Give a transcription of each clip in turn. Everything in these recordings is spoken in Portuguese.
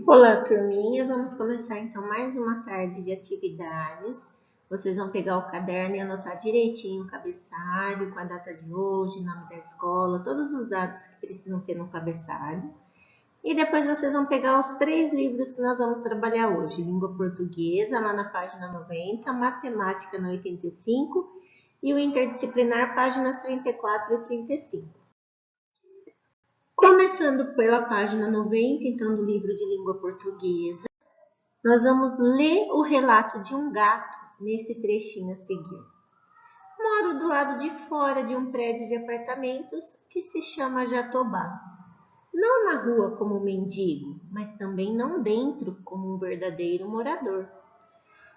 Olá, turminha. Vamos começar então mais uma tarde de atividades. Vocês vão pegar o caderno e anotar direitinho o cabeçalho, com a data de hoje, nome da escola, todos os dados que precisam ter no cabeçalho. E depois vocês vão pegar os 3 livros que nós vamos trabalhar hoje: Língua Portuguesa, lá na página 90, Matemática na 85 e o Interdisciplinar, páginas 34 e 35. Começando pela página 90, então, do livro de Língua Portuguesa, nós vamos ler o relato de um gato nesse trechinho a seguir. Moro do lado de fora de um prédio de apartamentos que se chama Jatobá. Não na rua como mendigo, mas também não dentro como um verdadeiro morador.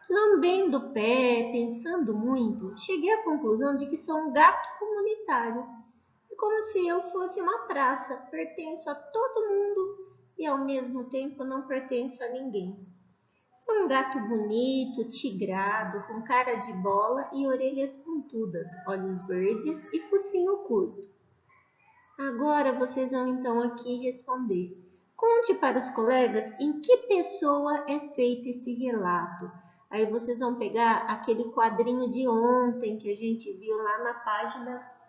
Lambendo o pé, pensando muito, cheguei à conclusão de que sou um gato comunitário. Como se eu fosse uma praça, pertenço a todo mundo e ao mesmo tempo não pertenço a ninguém. Sou um gato bonito, tigrado, com cara de bola e orelhas pontudas, olhos verdes e focinho curto. Agora vocês vão então aqui responder. Conte para os colegas em que pessoa é feito esse relato. Aí vocês vão pegar aquele quadrinho de ontem que a gente viu lá na página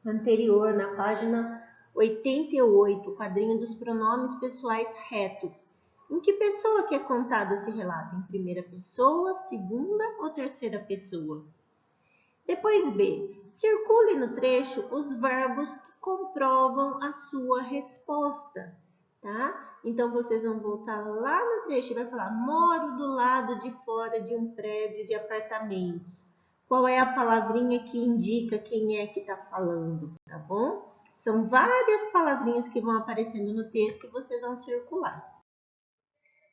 anterior, na página 88, o quadrinho dos pronomes pessoais retos. Em que pessoa que é contado esse relato? Em primeira pessoa, segunda ou terceira pessoa? Depois B. Circule no trecho os verbos que comprovam a sua resposta, tá? Então, vocês vão voltar lá no trecho e vai falar: moro do lado de fora de um prédio de apartamentos. Qual é a palavrinha que indica quem é que está falando, tá bom? São várias palavrinhas que vão aparecendo no texto e vocês vão circular.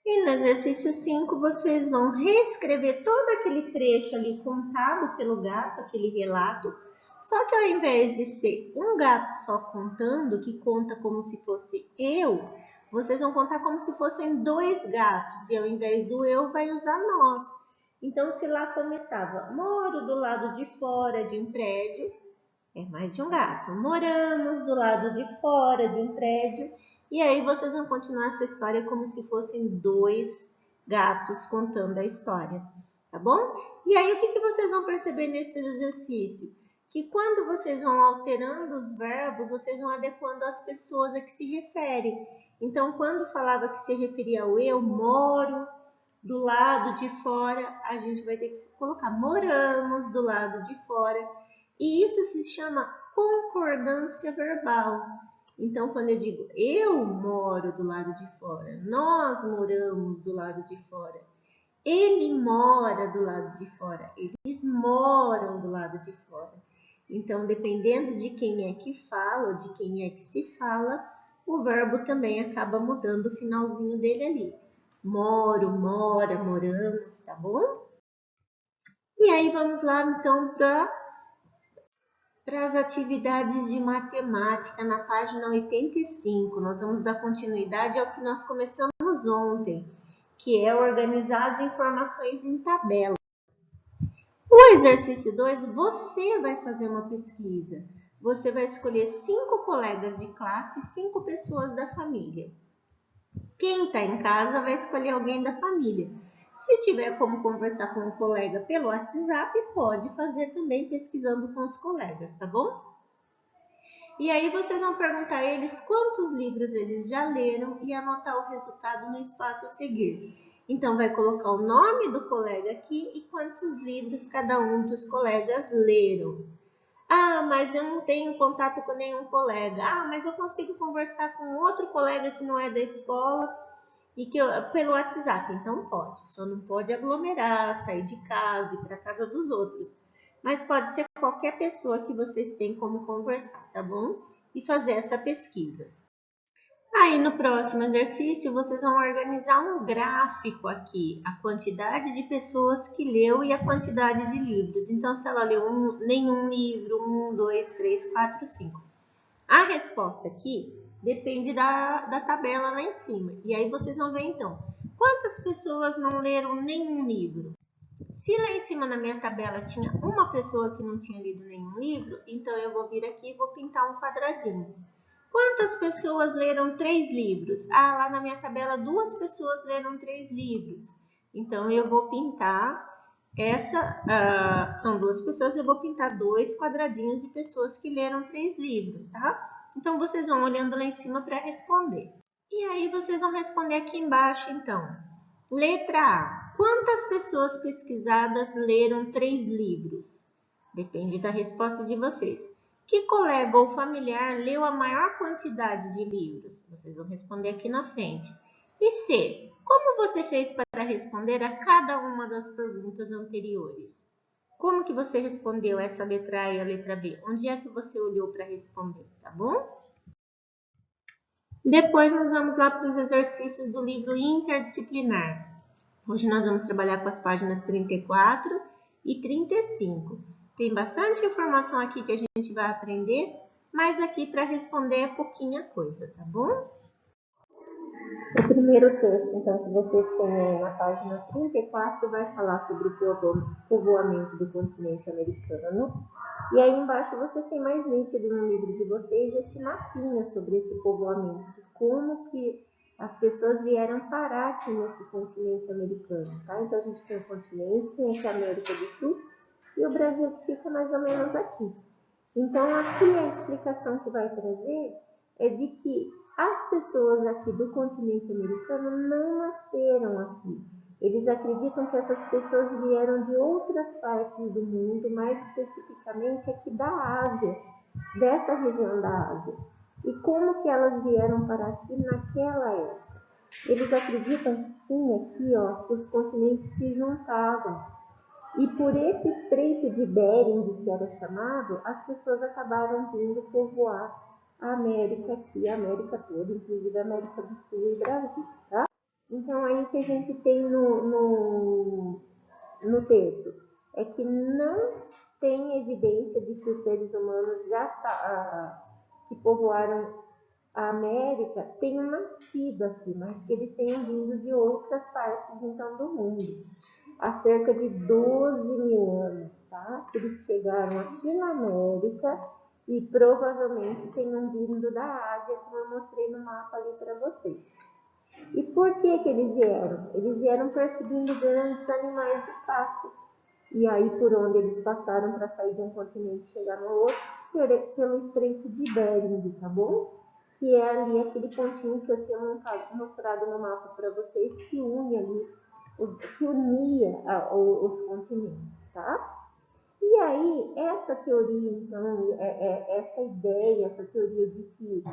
E no exercício 5, vocês vão reescrever todo aquele trecho ali contado pelo gato, aquele relato, só que ao invés de ser um gato só contando, que conta como se fosse eu, vocês vão contar como se fossem 2 gatos, e ao invés do eu, vai usar nós. Então, se lá começava, moro do lado de fora de um prédio, é mais de um gato. Moramos do lado de fora de um prédio. E aí vocês vão continuar essa história como se fossem 2 gatos contando a história, tá bom? E aí o que vocês vão perceber nesse exercício? Que quando vocês vão alterando os verbos, vocês vão adequando as pessoas a que se referem. Então, quando falava que se referia ao eu, moro do lado de fora, a gente vai ter que colocar moramos do lado de fora. E isso se chama concordância verbal. Então, quando eu digo eu moro do lado de fora, nós moramos do lado de fora, ele mora do lado de fora, eles moram do lado de fora. Então, dependendo de quem é que fala ou de quem é que se fala, o verbo também acaba mudando o finalzinho dele ali. Moro, mora, moramos, tá bom? E aí vamos lá então para as atividades de matemática na página 85. Nós vamos dar continuidade ao que nós começamos ontem, que é organizar as informações em tabela. O exercício 2, você vai fazer uma pesquisa. Você vai escolher 5 colegas de classe e 5 pessoas da família. Quem está em casa vai escolher alguém da família. Se tiver como conversar com um colega pelo WhatsApp, pode fazer também pesquisando com os colegas, tá bom? E aí vocês vão perguntar a eles quantos livros eles já leram e anotar o resultado no espaço a seguir. Então, vai colocar o nome do colega aqui e quantos livros cada um dos colegas leram. Ah, mas eu não tenho contato com nenhum colega. Ah, mas eu consigo conversar com outro colega que não é da escola e que pelo WhatsApp. Então pode, só não pode aglomerar, sair de casa, ir para a casa dos outros. Mas pode ser qualquer pessoa que vocês têm como conversar, tá bom? E fazer essa pesquisa. Aí no próximo exercício vocês vão organizar um gráfico aqui, a quantidade de pessoas que leu e a quantidade de livros. Então, se ela leu nenhum livro, 1, 2, 3, 4, 5. A resposta aqui depende da tabela lá em cima. E aí vocês vão ver então, quantas pessoas não leram nenhum livro? Se lá em cima na minha tabela tinha uma pessoa que não tinha lido nenhum livro, então eu vou vir aqui e vou pintar um quadradinho. Quantas pessoas leram 3 livros? Ah, lá na minha tabela 2 pessoas leram 3 livros. Então, eu vou pintar são 2 pessoas, eu vou pintar 2 quadradinhos de pessoas que leram 3 livros, tá? Então, vocês vão olhando lá em cima para responder. E aí, vocês vão responder aqui embaixo, então. Letra A. Quantas pessoas pesquisadas leram 3 livros? Depende da resposta de vocês. Que colega ou familiar leu a maior quantidade de livros? Vocês vão responder aqui na frente. E C. Como você fez para responder a cada uma das perguntas anteriores? Como que você respondeu essa letra A e a letra B? Onde é que você olhou para responder, tá bom? Depois nós vamos lá para os exercícios do livro interdisciplinar. Hoje nós vamos trabalhar com as páginas 34 e 35. Tem bastante informação aqui que a gente vai aprender, mas aqui para responder é pouquinha coisa, tá bom? O primeiro texto, então, que vocês têm na página 34 vai falar sobre o povoamento do continente americano. E aí embaixo vocês têm mais nítido no livro de vocês esse mapinha sobre esse povoamento, como que as pessoas vieram parar aqui nesse continente americano, tá? Então a gente tem o continente, tem aqui a América do Sul e o Brasil que fica mais ou menos aqui. Então aqui a explicação que vai trazer é de que as pessoas aqui do continente americano não nasceram aqui. Eles acreditam que essas pessoas vieram de outras partes do mundo, mais especificamente aqui da Ásia, dessa região da Ásia. E como que elas vieram para aqui naquela época? Eles acreditam que tinha aqui, ó, que os continentes se juntavam. E por esse estreito de Bering, que era chamado, as pessoas acabaram vindo povoar a América aqui, a América toda, inclusive a América do Sul e Brasil, tá? Então, aí que a gente tem no texto é que não tem evidência de que os seres humanos que povoaram a América tenham nascido aqui, mas que eles tenham vindo de outras partes, então, do mundo. Há cerca de 12 mil anos, tá? Eles chegaram aqui na América e provavelmente tenham vindo da Ásia, como eu mostrei no mapa ali para vocês. E por que eles vieram? Eles vieram perseguindo grandes animais de caça. E aí, por onde eles passaram para sair de um continente e chegar no outro? Pelo Estreito de Bering, tá bom? Que é ali aquele pontinho que eu tinha mostrado no mapa para vocês, que une ali, que unia os continentes, tá? E aí, essa teoria, então, essa ideia, essa teoria de que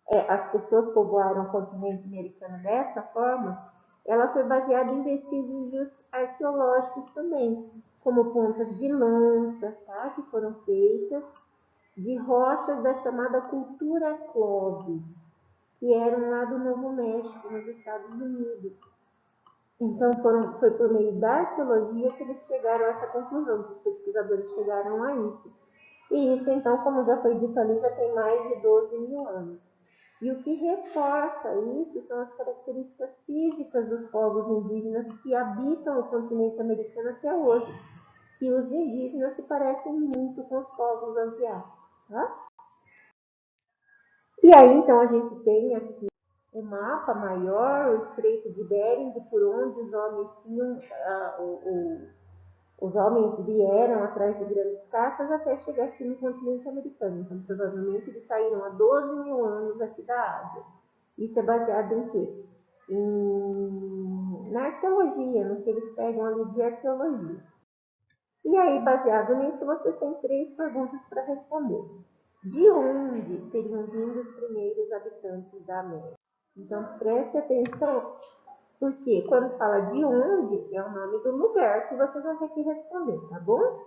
as pessoas povoaram o continente americano dessa forma, ela foi baseada em vestígios arqueológicos também, como pontas de lança, tá? Que foram feitas de rochas da chamada cultura Clovis, que eram lá do Novo México, nos Estados Unidos. Então, foi por meio da arqueologia que eles chegaram a essa conclusão, que os pesquisadores chegaram a isso. E isso, então, como já foi dito ali, já tem mais de 12 mil anos. E o que reforça isso são as características físicas dos povos indígenas que habitam o continente americano até hoje, que os indígenas se parecem muito com os povos asiáticos, tá? E aí, então, a gente tem aqui o mapa maior, o Estreito de Bering, por onde os homens tinham, os homens vieram atrás de grandes caças até chegar aqui no continente americano. Então, provavelmente, eles saíram há 12 mil anos aqui da Ásia. Isso é baseado em quê? Na arqueologia, no que eles pegam ali de arqueologia. E aí, baseado nisso, vocês têm 3 perguntas para responder. De onde teriam vindo os primeiros habitantes da América? Então, preste atenção, porque quando fala de onde, é o nome do lugar que vocês vão ter que responder, tá bom?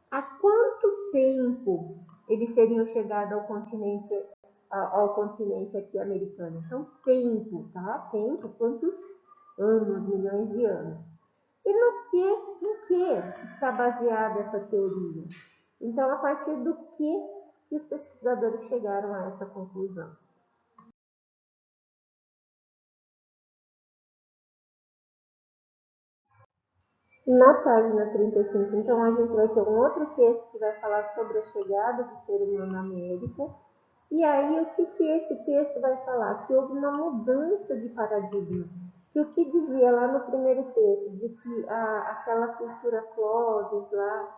Há quanto tempo eles teriam chegado ao continente aqui americano? Então, tempo, tá? Tempo, quantos anos, milhões de anos. E no que está baseada essa teoria? Então, a partir do que os pesquisadores chegaram a essa conclusão? Na página 35, então, a gente vai ter um outro texto que vai falar sobre a chegada do ser humano na América. E aí, o que esse texto vai falar? Que houve uma mudança de paradigma. Que o que dizia lá no primeiro texto, de que aquela cultura Clovis lá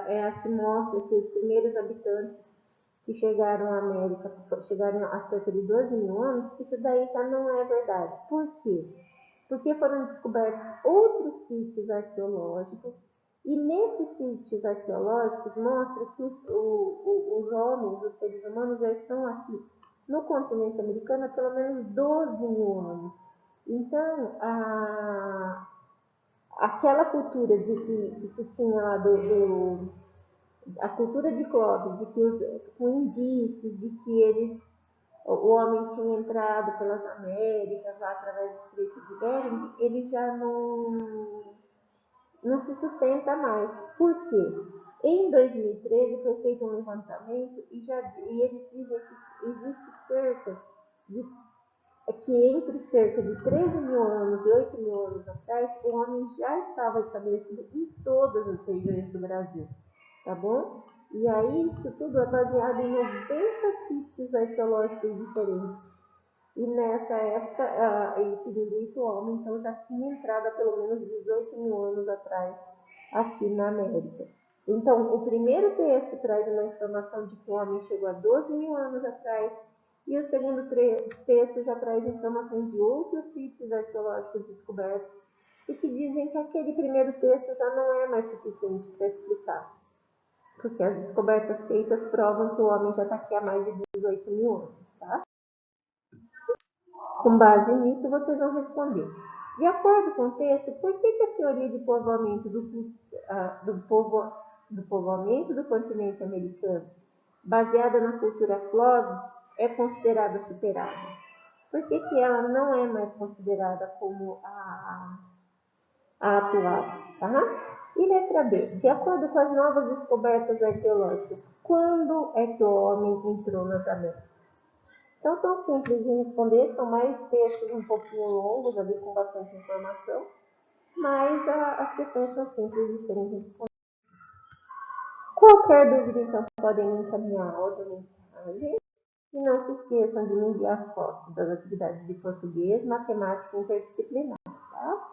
é a que mostra que os primeiros habitantes que chegaram à América, chegaram há cerca de 12 mil anos, isso daí já não é verdade. Por quê? Porque foram descobertos outros sítios arqueológicos e nesses sítios arqueológicos mostra que os homens, os seres humanos, já estão aqui no continente americano há pelo menos 12 mil anos. Então, aquela cultura que se tinha lá a cultura de Clovis, de que com indícios de que o homem tinha entrado pelas Américas, lá através do Estreito de Bering, ele já não se sustenta mais. Por quê? Em 2013 foi feito um levantamento e eles dizem que existe que entre cerca de 13 mil anos e 8 mil anos atrás, o homem já estava estabelecido em todas as regiões do Brasil, tá bom? E aí isso tudo é baseado em 90 sítios arqueológicos diferentes. E nessa época, segundo isso, o homem então já tinha entrado há pelo menos 18 mil anos atrás aqui na América. Então, o primeiro texto traz uma informação de que o homem chegou há 12 mil anos atrás, e o segundo texto já traz informações de outros sítios arqueológicos descobertos, e que dizem que aquele primeiro texto já não é mais suficiente para explicar, porque as descobertas feitas provam que o homem já está aqui há mais de 18 mil anos, tá? Com base nisso, vocês vão responder. De acordo com o texto, por que a teoria de povoamento do povoamento do continente americano, baseada na cultura Clovis, é considerada superada? Por que ela não é mais considerada como a atual? Tá? E letra B. De acordo com as novas descobertas arqueológicas, quando é que o homem entrou nas Américas? Então, são simples de responder, são mais textos um pouquinho longos, ali com bastante informação, mas as questões são simples de serem respondidas. Qualquer dúvida, então, podem me encaminhar outra mensagem. E não se esqueçam de me enviar as fotos das atividades de português, matemática e interdisciplinar, tá?